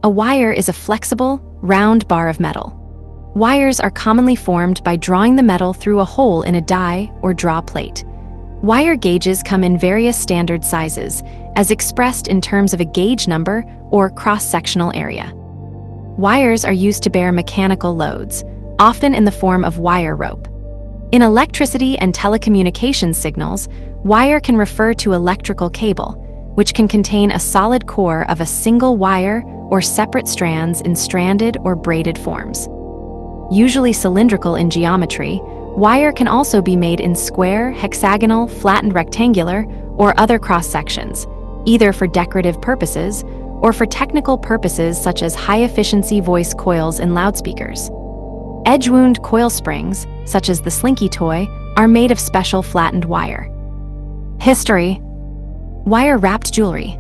A wire is a flexible, round bar of metal. Wires are commonly formed by drawing the metal through a hole in a die or draw plate. Wire gauges come in various standard sizes, as expressed in terms of a gauge number or cross-sectional area. Wires are used to bear mechanical loads, often in the form of wire rope. In electricity and telecommunications signals, wire can refer to electrical cable, which can contain a solid core of a single wire or separate strands in stranded or braided forms. Usually cylindrical in geometry, wire can also be made in square, hexagonal, flattened rectangular, or other cross-sections, either for decorative purposes or for technical purposes such as high-efficiency voice coils in loudspeakers. Edge-wound coil springs, such as the Slinky toy, are made of special flattened wire. History. Wire-wrapped jewelry.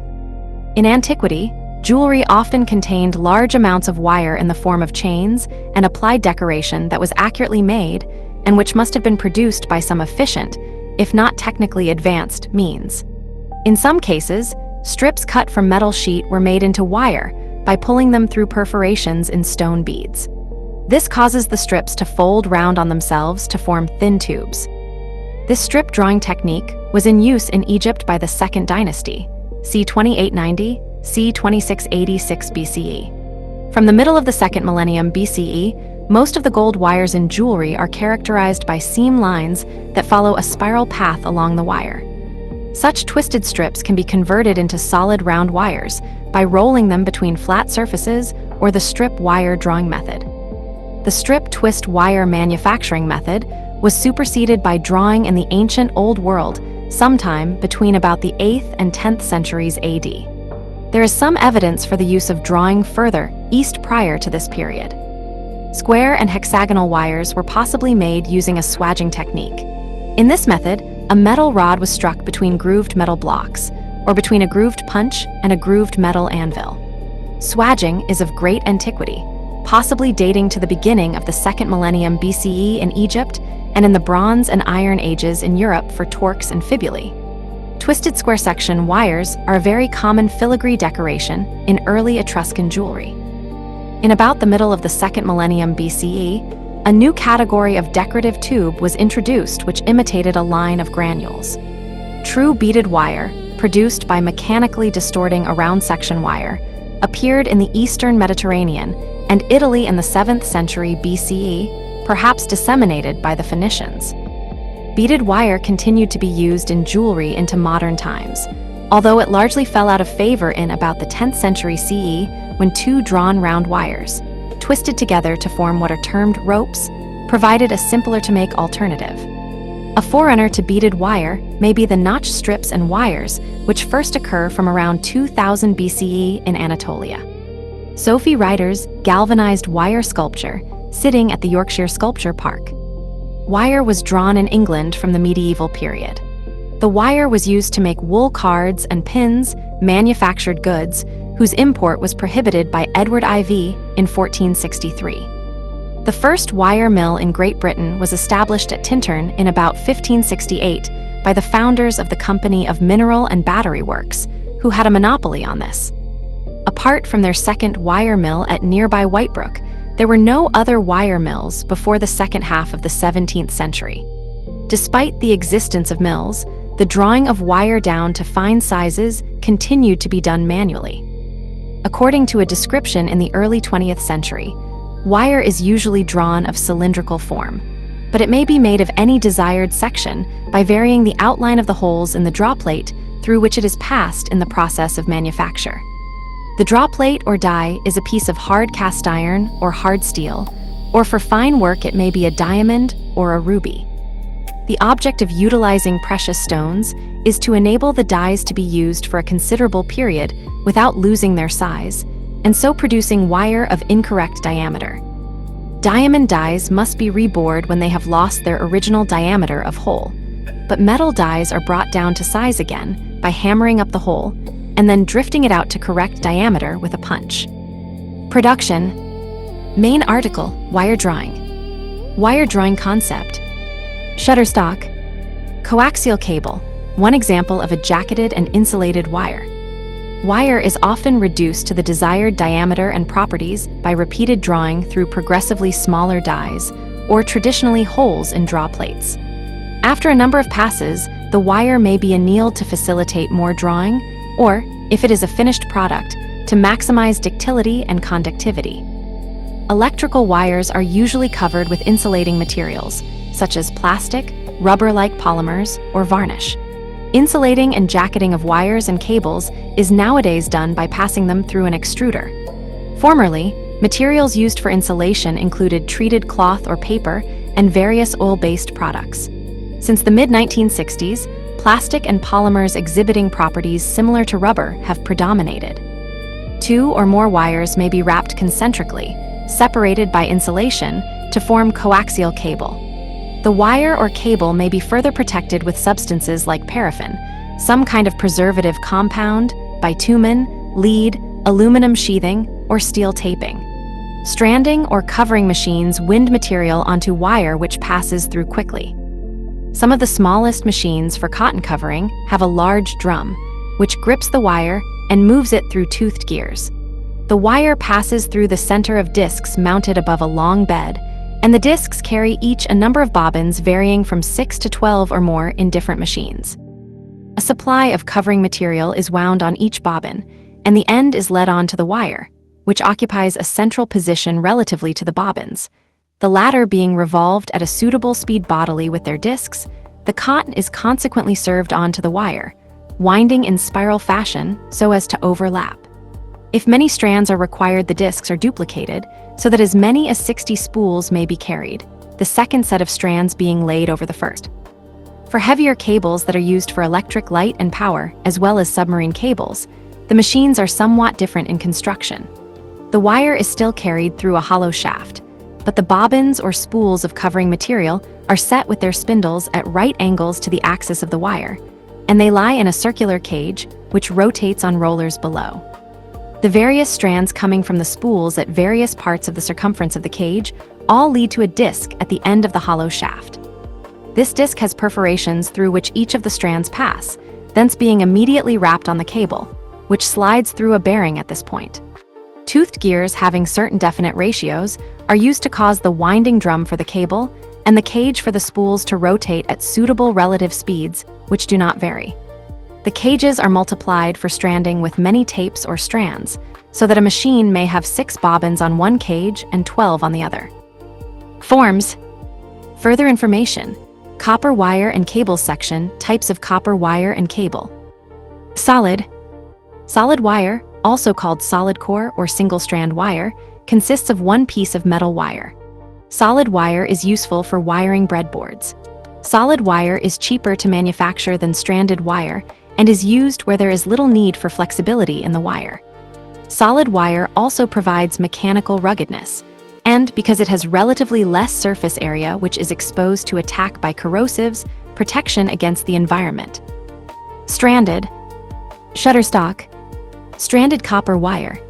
In antiquity, jewelry often contained large amounts of wire in the form of chains and applied decoration that was accurately made and which must have been produced by some efficient, if not technically advanced, means. In some cases, strips cut from metal sheet were made into wire by pulling them through perforations in stone beads. This causes the strips to fold round on themselves to form thin tubes. This strip drawing technique was in use in Egypt by the Second Dynasty, c. 2890, c. 2686 BCE. From the middle of the second millennium BCE, most of the gold wires in jewelry are characterized by seam lines that follow a spiral path along the wire. Such twisted strips can be converted into solid round wires by rolling them between flat surfaces or the strip wire drawing method. The strip twist wire manufacturing method was superseded by drawing in the ancient Old World sometime between about the 8th and 10th centuries AD. There is some evidence for the use of drawing further east prior to this period. Square and hexagonal wires were possibly made using a swaging technique. In this method, a metal rod was struck between grooved metal blocks, or between a grooved punch and a grooved metal anvil. Swaging is of great antiquity, possibly dating to the beginning of the second millennium BCE in Egypt and in the Bronze and Iron Ages in Europe for torques and fibulae. Twisted square section wires are a very common filigree decoration in early Etruscan jewelry. In about the middle of the second millennium BCE, a new category of decorative tube was introduced which imitated a line of granules. True beaded wire, produced by mechanically distorting a round section wire, appeared in the Eastern Mediterranean and Italy in the 7th century BCE, perhaps disseminated by the Phoenicians. Beaded wire continued to be used in jewelry into modern times, although it largely fell out of favor in about the 10th century CE when two drawn round wires, twisted together to form what are termed ropes, provided a simpler-to-make alternative. A forerunner to beaded wire may be the notched strips and wires, which first occur from around 2000 BCE in Anatolia. Sophie Ryder's galvanized wire sculpture, sitting at the Yorkshire Sculpture Park. Wire was drawn in England from the medieval period. The wire was used to make wool cards and pins, manufactured goods, whose import was prohibited by Edward IV in 1463. The first wire mill in Great Britain was established at Tintern in about 1568 by the founders of the Company of Mineral and Battery Works, who had a monopoly on this. Apart from their second wire mill at nearby Whitebrook, there were no other wire mills before the second half of the 17th century. Despite the existence of mills, the drawing of wire down to fine sizes continued to be done manually. According to a description in the early 20th century, wire is usually drawn of cylindrical form, but it may be made of any desired section by varying the outline of the holes in the draw plate through which it is passed in the process of manufacture. The draw plate or die is a piece of hard cast iron or hard steel, or for fine work it may be a diamond or a ruby. The object of utilizing precious stones is to enable the dies to be used for a considerable period without losing their size, and so producing wire of incorrect diameter. Diamond dies must be rebored when they have lost their original diameter of hole, but metal dies are brought down to size again by hammering up the hole and then drifting it out to correct diameter with a punch. Production. Main article, wire drawing. Wire drawing concept. Shutterstock. Coaxial cable, one example of a jacketed and insulated wire. Wire is often reduced to the desired diameter and properties by repeated drawing through progressively smaller dies, or traditionally holes in draw plates. After a number of passes, the wire may be annealed to facilitate more drawing, or, if it is a finished product, to maximize ductility and conductivity. Electrical wires are usually covered with insulating materials, such as plastic, rubber-like polymers, or varnish. Insulating and jacketing of wires and cables is nowadays done by passing them through an extruder. Formerly, materials used for insulation included treated cloth or paper and various oil-based products. Since the mid-1960s, plastic and polymers exhibiting properties similar to rubber have predominated. 2 or more wires may be wrapped concentrically, separated by insulation, to form coaxial cable. The wire or cable may be further protected with substances like paraffin, some kind of preservative compound, bitumen, lead, aluminum sheathing, or steel taping. Stranding or covering machines wind material onto wire which passes through quickly. Some of the smallest machines for cotton covering have a large drum, which grips the wire and moves it through toothed gears. The wire passes through the center of discs mounted above a long bed, and the discs carry each a number of bobbins varying from 6 to 12 or more in different machines. A supply of covering material is wound on each bobbin, and the end is led on to the wire, which occupies a central position relatively to the bobbins. The latter being revolved at a suitable speed bodily with their discs, the cotton is consequently served onto the wire, winding in spiral fashion so as to overlap. If many strands are required, the discs are duplicated so that as many as 60 spools may be carried, the second set of strands being laid over the first. For heavier cables that are used for electric light and power, as well as submarine cables, the machines are somewhat different in construction. The wire is still carried through a hollow shaft, but the bobbins or spools of covering material are set with their spindles at right angles to the axis of the wire, and they lie in a circular cage which rotates on rollers below. The various strands coming from the spools at various parts of the circumference of the cage all lead to a disc at the end of the hollow shaft. This disc has perforations through which each of the strands pass, thence being immediately wrapped on the cable, which slides through a bearing at this point. Toothed gears having certain definite ratios are used to cause the winding drum for the cable and the cage for the spools to rotate at suitable relative speeds, which do not vary. The cages are multiplied for stranding with many tapes or strands, so that a machine may have 6 bobbins on one cage and 12 on the other. Forms. Further information. Copper wire and cable section, types of copper wire and cable. Solid. Solid wire, also called solid core or single-strand wire, consists of one piece of metal wire. Solid wire is useful for wiring breadboards. Solid wire is cheaper to manufacture than stranded wire and is used where there is little need for flexibility in the wire. Solid wire also provides mechanical ruggedness, and because it has relatively less surface area which is exposed to attack by corrosives, protection against the environment. Stranded. Shutterstock. Stranded copper wire.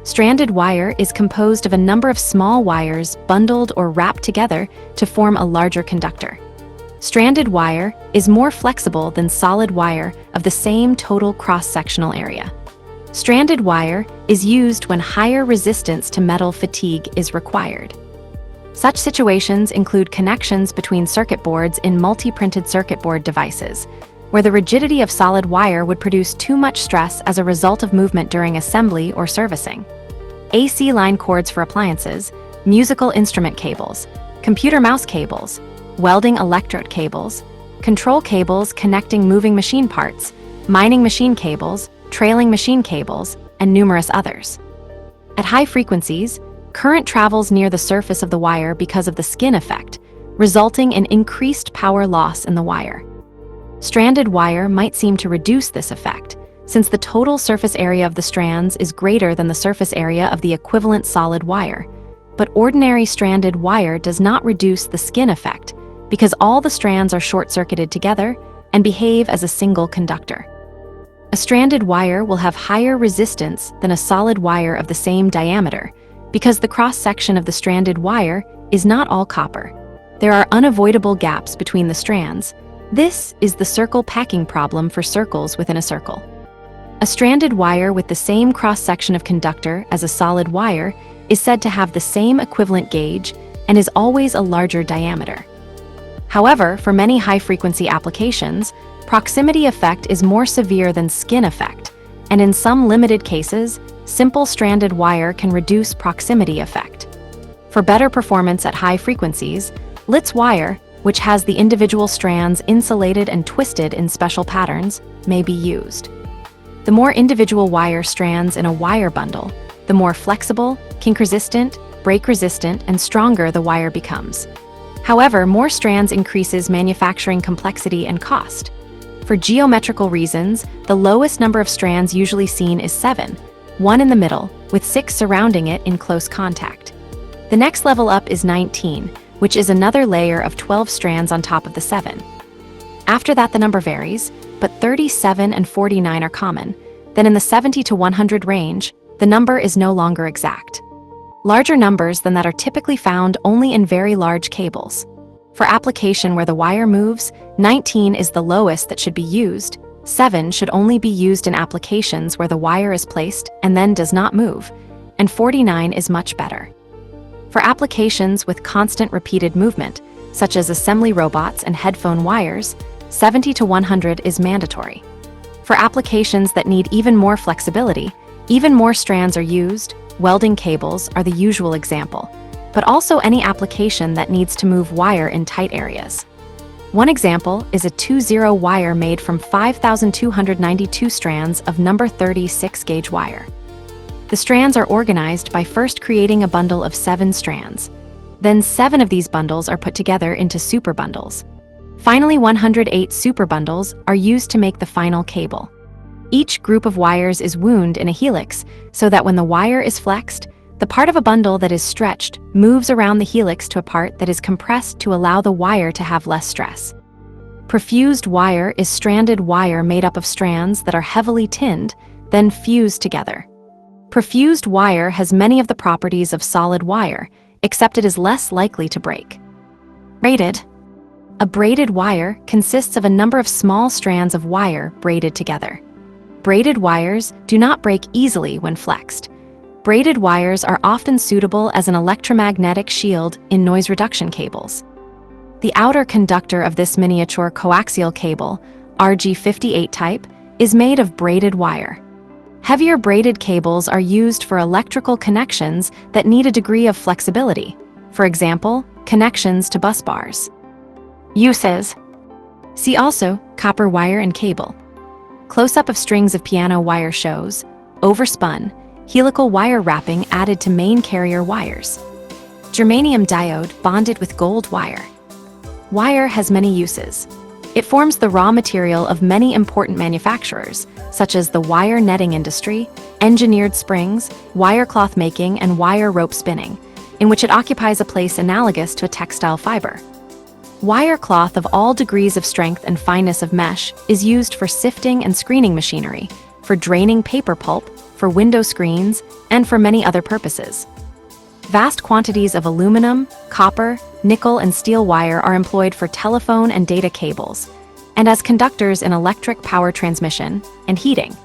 Stranded wire is composed of a number of small wires bundled or wrapped together to form a larger conductor. Stranded wire is more flexible than solid wire of the same total cross-sectional area. Stranded wire is used when higher resistance to metal fatigue is required. Such situations include connections between circuit boards in multi-printed circuit board devices, where the rigidity of solid wire would produce too much stress as a result of movement during assembly or servicing. AC line cords for appliances, musical instrument cables, computer mouse cables, welding electrode cables, control cables connecting moving machine parts, mining machine cables, trailing machine cables, and numerous others. At high frequencies, current travels near the surface of the wire because of the skin effect, resulting in increased power loss in the wire. Stranded wire might seem to reduce this effect, since the total surface area of the strands is greater than the surface area of the equivalent solid wire. But ordinary stranded wire does not reduce the skin effect, because all the strands are short-circuited together and behave as a single conductor. A stranded wire will have higher resistance than a solid wire of the same diameter, because the cross-section of the stranded wire is not all copper. There are unavoidable gaps between the strands. This is the circle packing problem for circles within a circle. A stranded wire with the same cross-section of conductor as a solid wire is said to have the same equivalent gauge and is always a larger diameter. However, for many high-frequency applications, proximity effect is more severe than skin effect, and in some limited cases, simple stranded wire can reduce proximity effect. For better performance at high frequencies, Litz wire, which has the individual strands insulated and twisted in special patterns, may be used. The more individual wire strands in a wire bundle, the more flexible, kink-resistant, break-resistant, and stronger the wire becomes. However, more strands increases manufacturing complexity and cost. For geometrical reasons, the lowest number of strands usually seen is 7, 1 in the middle, with 6 surrounding it in close contact. The next level up is 19, which is another layer of 12 strands on top of the 7. After that, the number varies, but 37 and 49 are common. Then in the 70 to 100 range, the number is no longer exact. Larger numbers than that are typically found only in very large cables. For application where the wire moves, 19 is the lowest that should be used. 7 should only be used in applications where the wire is placed and then does not move, and 49 is much better. For applications with constant repeated movement, such as assembly robots and headphone wires, 70 to 100 is mandatory. For applications that need even more flexibility, even more strands are used. Welding cables are the usual example, but also any application that needs to move wire in tight areas. One example is a 2-0 wire made from 5,292 strands of number 36 gauge wire. The strands are organized by first creating a bundle of 7 strands. Then 7 of these bundles are put together into super bundles. Finally, 108 super bundles are used to make the final cable. Each group of wires is wound in a helix so that when the wire is flexed, the part of a bundle that is stretched moves around the helix to a part that is compressed to allow the wire to have less stress. Perfused wire is stranded wire made up of strands that are heavily tinned, then fused together. Perfused wire has many of the properties of solid wire, except it is less likely to break. Braided. A braided wire consists of a number of small strands of wire braided together. Braided wires do not break easily when flexed. Braided wires are often suitable as an electromagnetic shield in noise reduction cables. The outer conductor of this miniature coaxial cable, RG58 type, is made of braided wire. Heavier braided cables are used for electrical connections that need a degree of flexibility, for example, connections to bus bars. Uses. See also copper wire and cable. Close-up of strings of piano wire shows, overspun, helical wire wrapping added to main carrier wires. Germanium diode bonded with gold wire. Wire has many uses. It forms the raw material of many important manufacturers, such as the wire netting industry, engineered springs, wire cloth making, and wire rope spinning, in which it occupies a place analogous to a textile fiber. Wire cloth of all degrees of strength and fineness of mesh is used for sifting and screening machinery, for draining paper pulp, for window screens, and for many other purposes. Vast quantities of aluminum, copper, nickel, and steel wire are employed for telephone and data cables, and as conductors in electric power transmission and heating.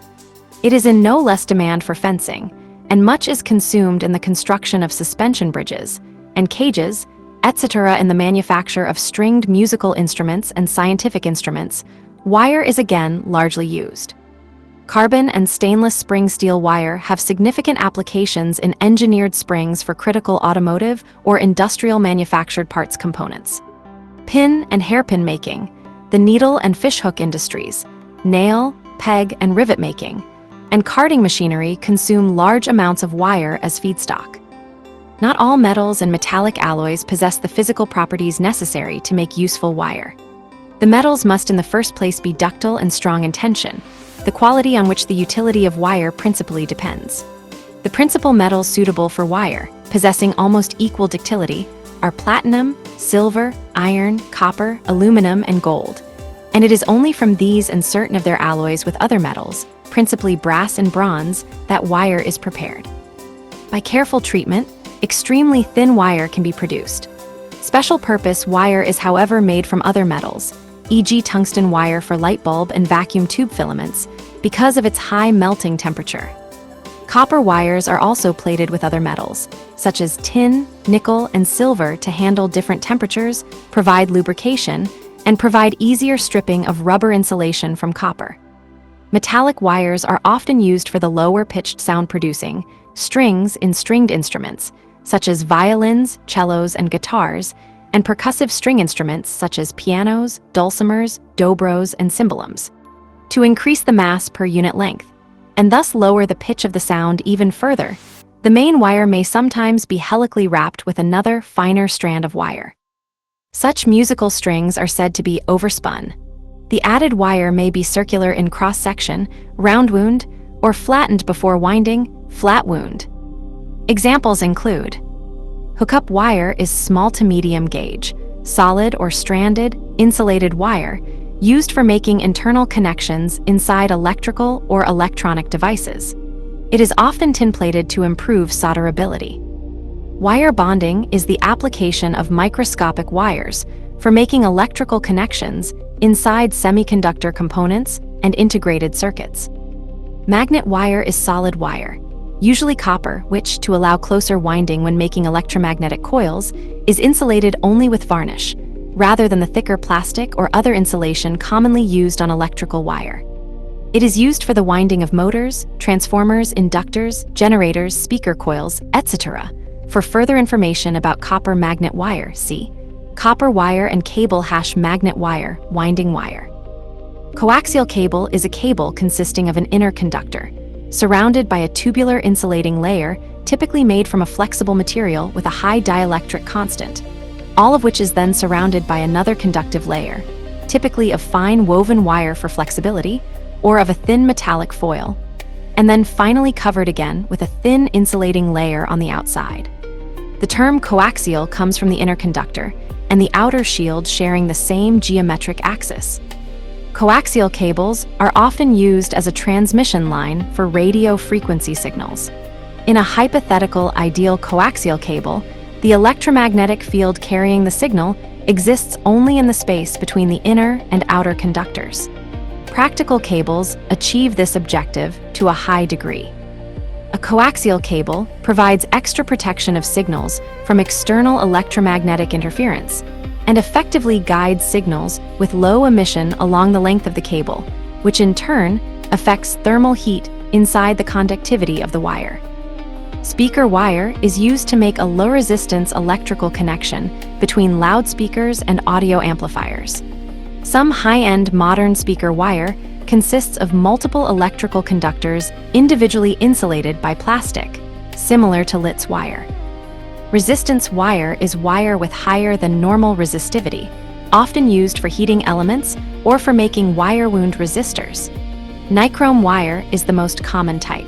It is in no less demand for fencing, and much is consumed in the construction of suspension bridges and cages, etc. In the manufacture of stringed musical instruments and scientific instruments. Wire is again largely used. Carbon and stainless spring steel wire have significant applications in engineered springs for critical automotive or industrial manufactured parts components. Pin and hairpin making, the needle and fishhook industries, nail, peg, and rivet making, and carding machinery consume large amounts of wire as feedstock. Not all metals and metallic alloys possess the physical properties necessary to make useful wire. The metals must in the first place be ductile and strong in tension, the quality on which the utility of wire principally depends. The principal metals suitable for wire, possessing almost equal ductility, are platinum, silver, iron, copper, aluminum, and gold. And it is only from these and certain of their alloys with other metals, principally brass and bronze, that wire is prepared. By careful treatment, extremely thin wire can be produced. Special purpose wire is however made from other metals, e.g. tungsten wire for light bulb and vacuum tube filaments, because of its high melting temperature. Copper wires are also plated with other metals, such as tin, nickel, and silver to handle different temperatures, provide lubrication, and provide easier stripping of rubber insulation from copper. Metallic wires are often used for the lower-pitched sound producing, strings in stringed instruments, such as violins, cellos, and guitars, and percussive string instruments such as pianos, dulcimers, dobros, and cymbalums, to increase the mass per unit length, and thus lower the pitch of the sound even further. The main wire may sometimes be helically wrapped with another, finer strand of wire. Such musical strings are said to be overspun. The added wire may be circular in cross-section, round wound, or flattened before winding, flat wound. Examples include: hookup wire is small to medium gauge, solid or stranded, insulated wire, used for making internal connections inside electrical or electronic devices. It is often tin-plated to improve solderability. Wire bonding is the application of microscopic wires for making electrical connections inside semiconductor components and integrated circuits. Magnet wire is solid wire, usually copper, which, to allow closer winding when making electromagnetic coils, is insulated only with varnish, rather than the thicker plastic or other insulation commonly used on electrical wire. It is used for the winding of motors, transformers, inductors, generators, speaker coils, etc. For further information about copper magnet wire, see copper wire and cable hash magnet wire, winding wire. Coaxial cable is a cable consisting of an inner conductor, surrounded by a tubular insulating layer typically made from a flexible material with a high dielectric constant, all of which is then surrounded by another conductive layer, typically of fine woven wire for flexibility, or of a thin metallic foil, and then finally covered again with a thin insulating layer on the outside. The term coaxial comes from the inner conductor and the outer shield sharing the same geometric axis. Coaxial cables are often used as a transmission line for radio frequency signals. In a hypothetical ideal coaxial cable, the electromagnetic field carrying the signal exists only in the space between the inner and outer conductors. Practical cables achieve this objective to a high degree. A coaxial cable provides extra protection of signals from external electromagnetic interference and effectively guides signals with low emission along the length of the cable, which in turn affects thermal heat inside the conductivity of the wire. Speaker wire is used to make a low-resistance electrical connection between loudspeakers and audio amplifiers. Some high-end modern speaker wire consists of multiple electrical conductors individually insulated by plastic, similar to Litz wire. Resistance wire is wire with higher than normal resistivity, often used for heating elements or for making wire wound resistors. Nichrome wire is the most common type.